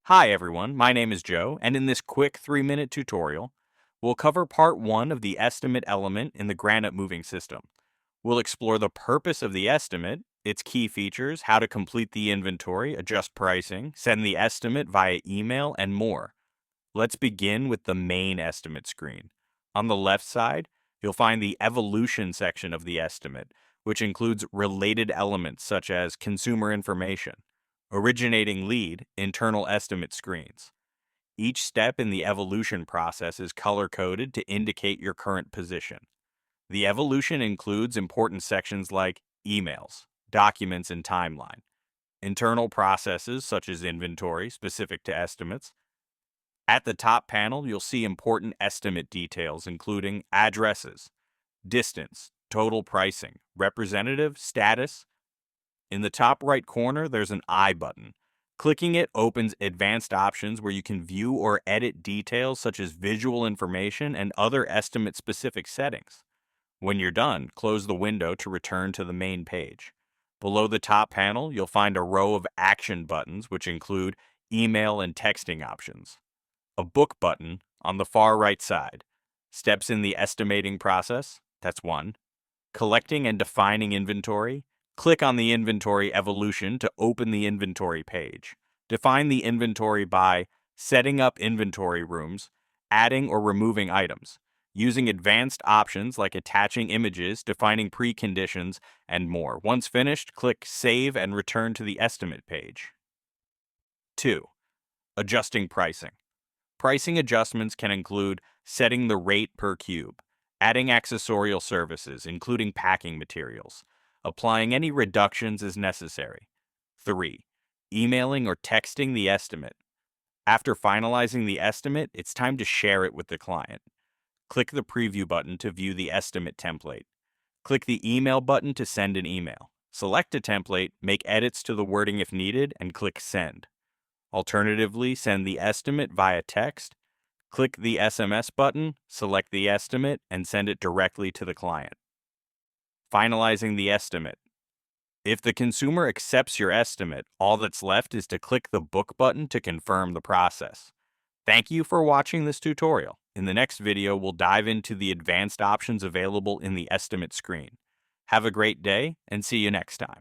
Hi everyone, my name is Joe, and in this quick 3-minute tutorial, we'll cover part 1 of the estimate element in the Granot Moving System. We'll explore the purpose of the estimate, its key features, how to complete the inventory, adjust pricing, send the estimate via email, and more. Let's begin with the main estimate screen. On the left side, you'll find the evolution section of the estimate, which includes related elements such as consumer information, originating lead, internal estimate screens. Each step in the evolution process is color-coded to indicate your current position. The evolution includes important sections like emails, documents, and timeline, internal processes such as inventory specific to estimates. At the top panel, you'll see important estimate details including addresses, distance, total pricing, representative, status. In the top right corner, there's an I button. Clicking it opens advanced options where you can view or edit details such as visual information and other estimate-specific settings. When you're done, close the window to return to the main page. Below the top panel, you'll find a row of action buttons which include email and texting options. A book button on the far right side. Steps in the estimating process, that's 1. Collecting and defining inventory. Click on the inventory evolution to open the inventory page. Define the inventory by setting up inventory rooms, adding or removing items, using advanced options like attaching images, defining preconditions, and more. Once finished, click Save and return to the estimate page. 2. Adjusting pricing. Pricing adjustments can include setting the rate per cube, adding accessorial services, including packing materials, applying any reductions as necessary. 3. Emailing or texting the estimate. After finalizing the estimate, it's time to share it with the client. Click the preview button to view the estimate template. Click the email button to send an email. Select a template, make edits to the wording if needed, and click Send. Alternatively, send the estimate via text. Click the SMS button, select the estimate, and send it directly to the client. Finalizing the estimate. If the consumer accepts your estimate, all that's left is to click the Book button to confirm the process. Thank you for watching this tutorial. In the next video, we'll dive into the advanced options available in the estimate screen. Have a great day, and see you next time.